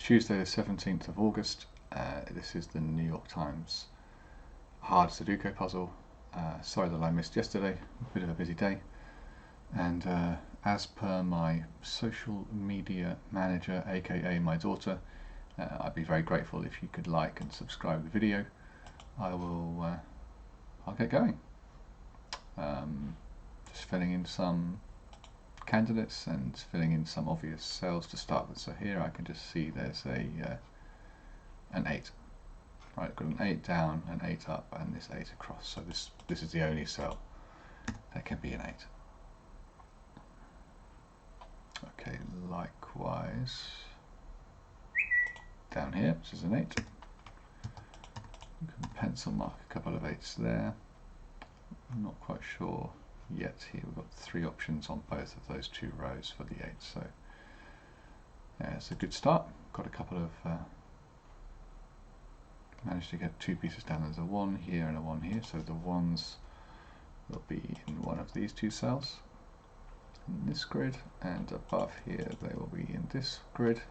Tuesday the 17th of August. This is the New York Times hard Sudoku puzzle. Sorry that I missed yesterday, a bit of a busy day. And as per my social media manager, aka my daughter, I'd be very grateful if you could like and subscribe the video. I'll get going. Just filling in some candidates and filling in some obvious cells to start with. So here I can just see there's an 8. Right, got an 8 down, an 8 up, and this 8 across. So this is the only cell that can be an 8. Okay, likewise down here, this is an 8. You can pencil mark a couple of 8s there. I'm not quite sure yet here. We've got 3 options on both of those 2 rows for the 8, so yeah, it's a good start. Got a couple of managed to get 2 pieces down. There's a 1 here and a 1 here, so the 1s will be in one of these 2 cells in this grid, and above here they will be in this grid.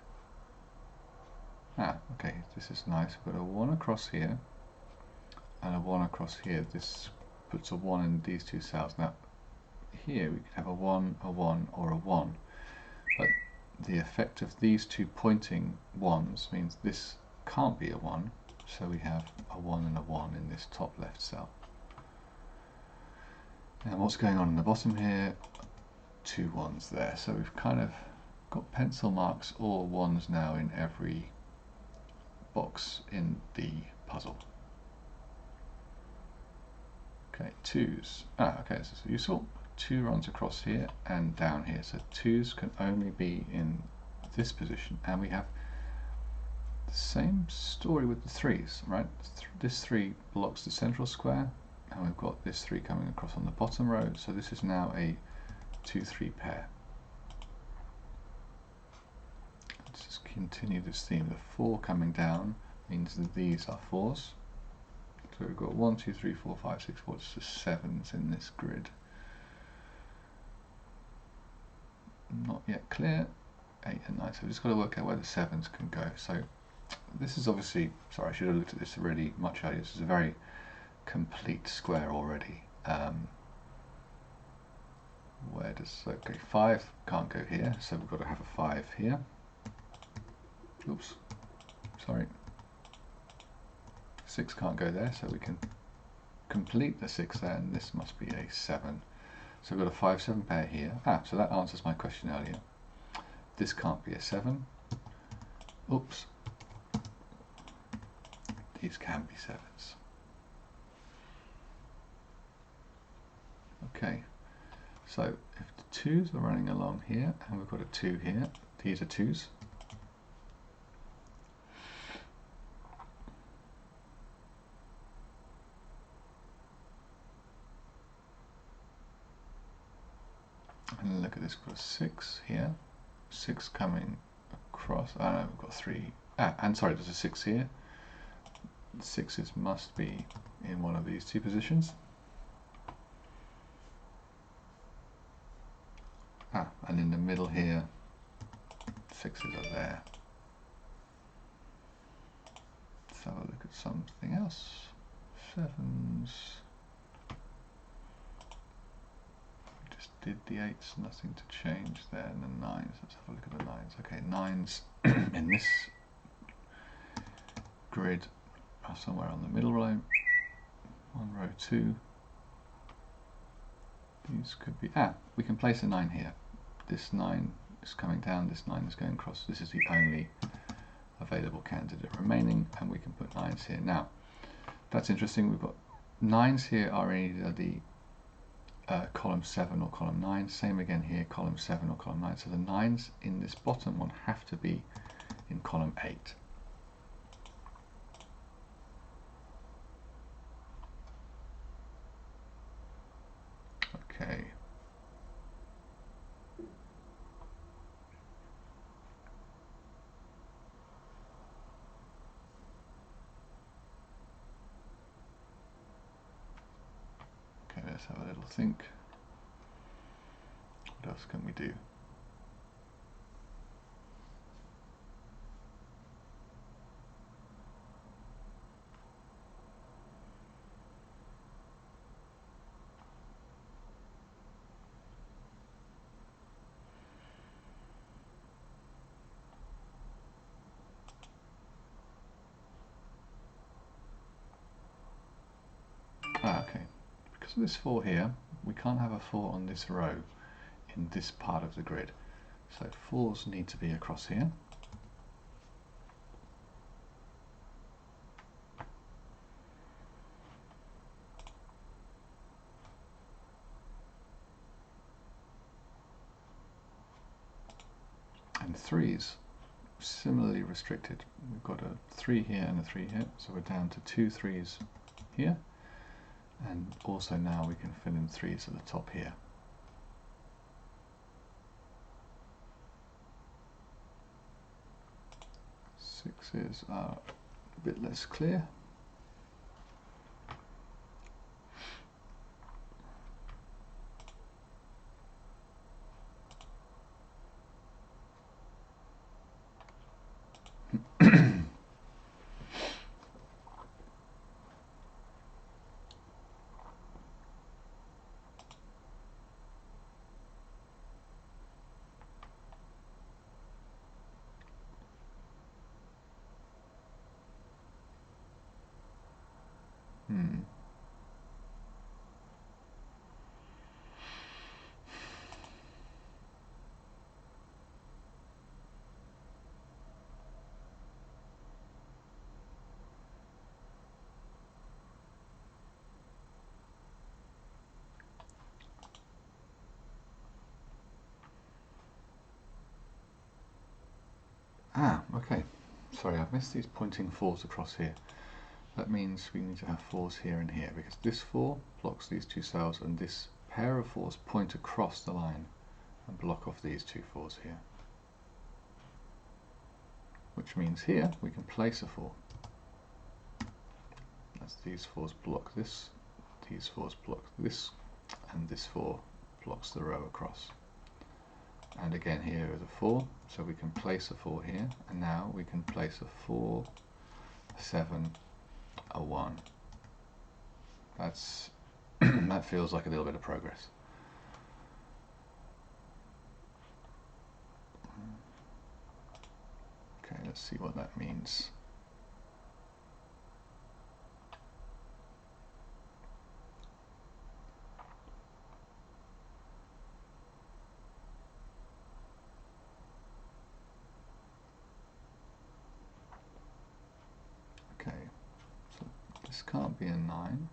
Okay, this is nice. We've got a 1 across here and a 1 across here. This puts a 1 in these 2 cells. Now here we could have a 1, a 1, or a 1, but the effect of these 2 pointing 1s means this can't be a 1, so we have a 1 and a 1 in this top left cell. And what's going on in the bottom here? 2 1s there, so we've kind of got pencil marks or 1s now in every box in the puzzle. Okay, 2s. Okay, this is useful. 2 runs across here and down here, so 2s can only be in this position, and we have the same story with the 3s, right? This 3 blocks the central square, and we've got this 3 coming across on the bottom row, so this is now a 2-3 pair. Let's just continue this theme. The 4 coming down means that these are 4s. So we've got 1, 2, 3, 4, 5, 6, 4, it's just 7s in this grid. Not yet clear. 8 and 9, so we've just got to work out where the 7s can go. So this is obviously, sorry, I should have looked at this really much earlier. This is a very complete square already. Where does, okay, 5 can't go here, so we've got to have a 5 here. Oops, sorry. 6 can't go there, so we can complete the 6 there, and this must be a 7. So we've got a 5-7 pair here. So that answers my question earlier. This can't be a 7. Oops. These can be 7s. Okay, so if the 2s are running along here, and we've got a 2 here, these are 2s. And look at this, we've got a 6 here, 6 coming across, no, we've got 3, and sorry, there's a 6 here. The 6s must be in one of these 2 positions. And in the middle here, 6s are there. Let's have a look at something else. 7s. Just did the 8s, nothing to change there. And the 9s, let's have a look at the 9s. Okay, 9s in this grid are somewhere on the middle row. 1 row 2. These could be, we can place a 9 here. This 9 is coming down, this 9 is going across. This is the only available candidate remaining, and we can put 9s here. Now, that's interesting. We've got 9s here are in either the column 7 or column 9. Same again here, column 7 or column 9. So the 9s in this bottom one have to be in column 8. Okay. Okay, let's have a little think. What else can we do? Okay, because of this 4 here, we can't have a 4 on this row in this part of the grid. So 4s need to be across here. And 3s, similarly restricted. We've got a 3 here and a 3 here, so we're down to 2 3s here. And also now we can fill in 3s at the top here. 6s are a bit less clear. Okay. Sorry, I've missed these pointing 4s across here. That means we need to have 4s here and here, because this 4 blocks these 2 cells, and this pair of 4s point across the line and block off these 2 4s here. Which means here we can place a 4. As these 4s block this, these 4s block this, and this 4 blocks the row across. And again here is a 4, so we can place a 4 here, and now we can place a 4, a 7, a 1. That's that feels like a little bit of progress. Okay, let's see what that means. Okay, so this can't be a 9.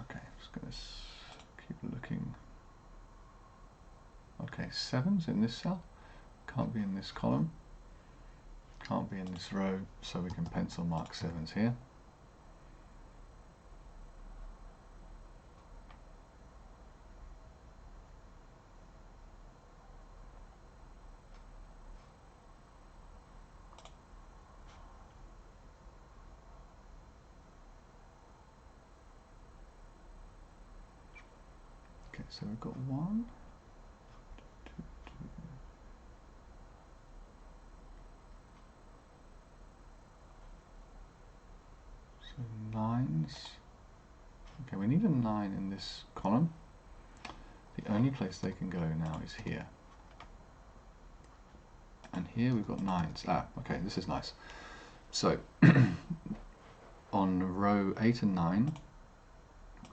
Okay, just going to keep looking. Okay, 7's in this cell, can't be in this column, can't be in this row, so we can pencil mark 7's here. Okay, so we've got 1, 2, 2. So 9's. Okay, we need a 9 in this column. The only place they can go now is here. And here we've got 9's. Okay, this is nice. So, on row 8 and 9,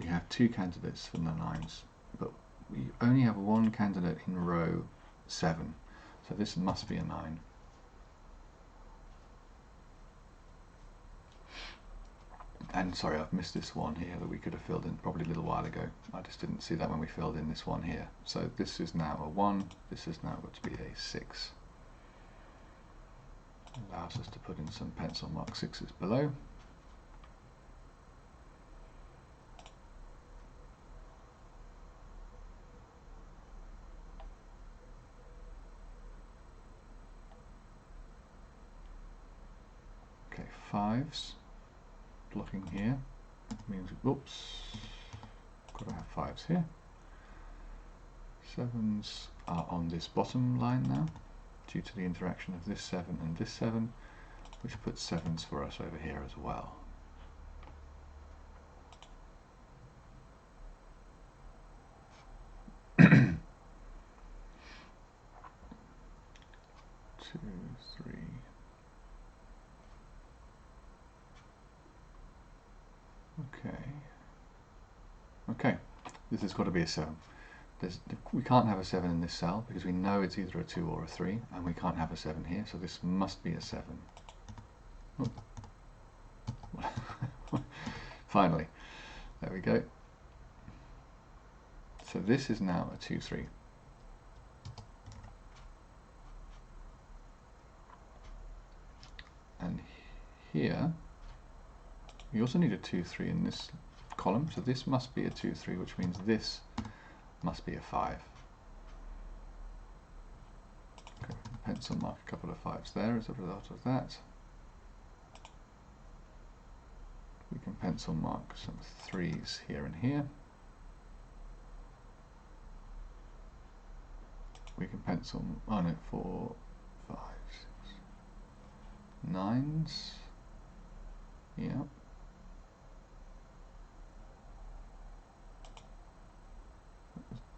we have 2 candidates for the 9's, but we only have 1 candidate in row 7. So this must be a 9. And sorry, I've missed this one here that we could have filled in probably a little while ago. I just didn't see that when we filled in this one here. So this is now a 1, this is now got to be a 6. Allows us to put in some pencil mark 6's below. Okay, 5's blocking here means, oops, got to have 5's here. 7's are on this bottom line now, due to the interaction of this 7 and this 7, which puts 7's for us over here as well. 2, 3. Okay, this has got to be a 7. We can't have a 7 in this cell because we know it's either a 2 or a 3, and we can't have a 7 here, so this must be a 7. Finally, there we go. So this is now a 2, 3. And here, we also need a 2, 3 in this column, so this must be a 2, 3, which means this must be a 5. Okay, pencil mark a couple of 5s there as a result of that. We can pencil mark some 3s here and here. We can pencil on it 4, 5, 6, 9s. Yeah.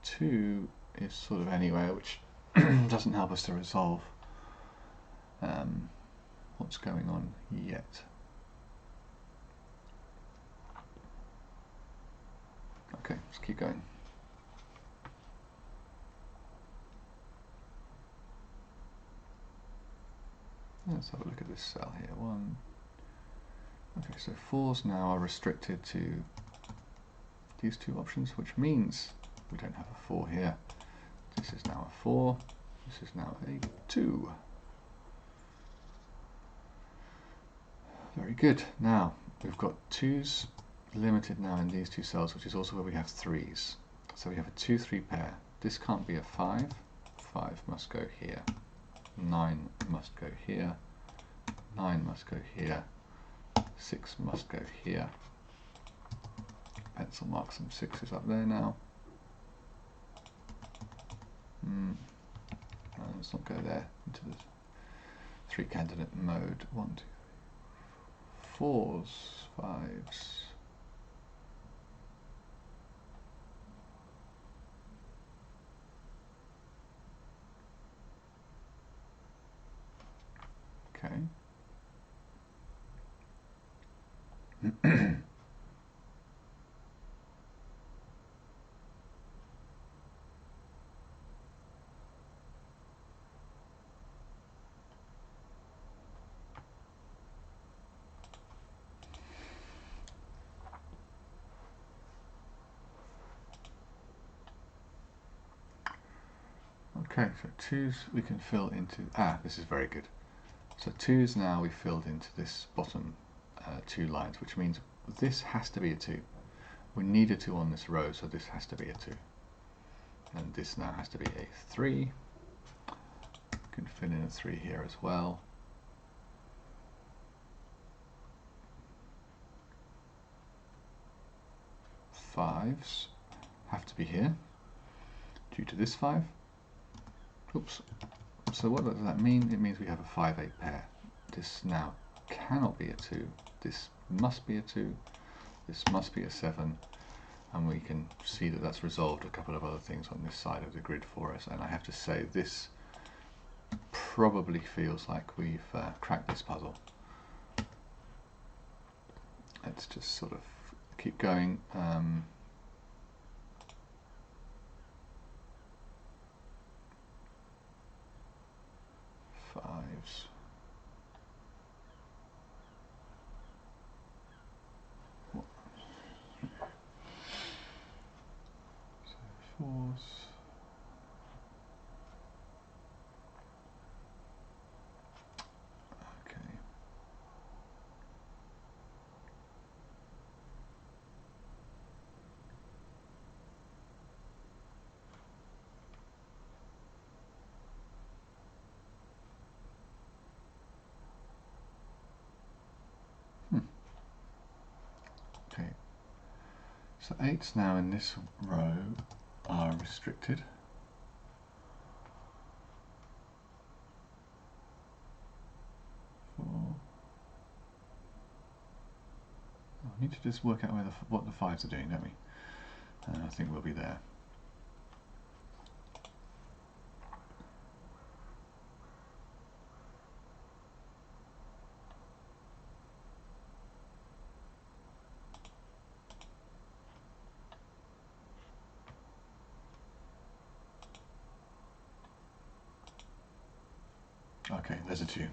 Two is sort of anywhere, which doesn't help us to resolve what's going on yet. Okay, let's keep going. Let's have a look at this cell here. 1. Okay, so 4s now are restricted to these two options, which means we don't have a 4 here. This is now a 4. This is now a 2. Very good. Now we've got 2s limited now in these two cells, which is also where we have 3s. So we have a 2, 3 pair. This can't be a 5. 5 must go here. 9 must go here. 9 must go here. 6 must go here. Pencil mark some 6s up there now. Let's not go there into the 3 candidate mode. 1, 2, 3, 4s, 5s. Okay. Okay, so 2s we can fill into, this is very good. So 2s now we filled into this bottom 2 lines, which means this has to be a 2. We need a 2 on this row, so this has to be a 2. And this now has to be a 3. We can fill in a 3 here as well. Fives have to be here due to this 5. Oops. So what does that mean? It means we have a 5-8 pair. This now cannot be a 2. This must be a 2. This must be a 7. And we can see that that's resolved a couple of other things on this side of the grid for us. And I have to say, this probably feels like we've cracked this puzzle. Let's just sort of keep going. Fives. So 4s. Okay. Okay. So 8s now in this row are restricted. We need to just work out what the 5s are doing, don't we? And I think we'll be there. Okay, there's a 2.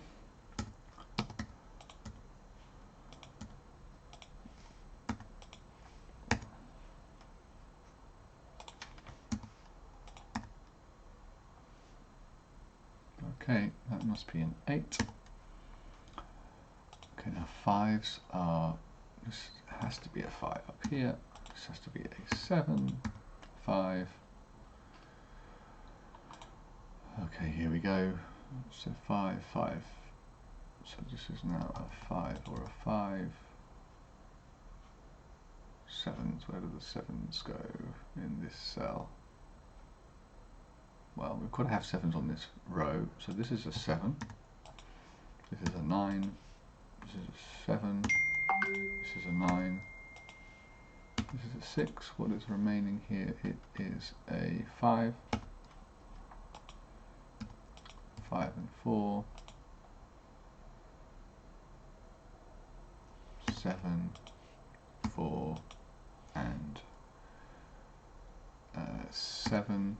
Okay, that must be an 8. Okay, now 5s are, this has to be a 5 up here, this has to be a 7, 5. Okay, here we go. So 5, 5. So this is now a 5 or a 5. 7s, where do the 7s go in this cell? Well, we've got to have 7s on this row. So this is a 7. This is a 9. This is a 7. This is a 9. This is a 6. What is remaining here? It is a 5. 5 and 4. 7, 4, and 7.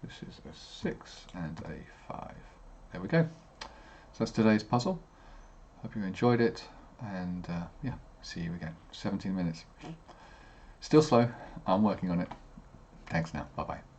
This is a 6 and a 5. There we go. So that's today's puzzle. Hope you enjoyed it, and yeah, see you again. 17 minutes. Still slow. I'm working on it. Thanks now. Bye bye.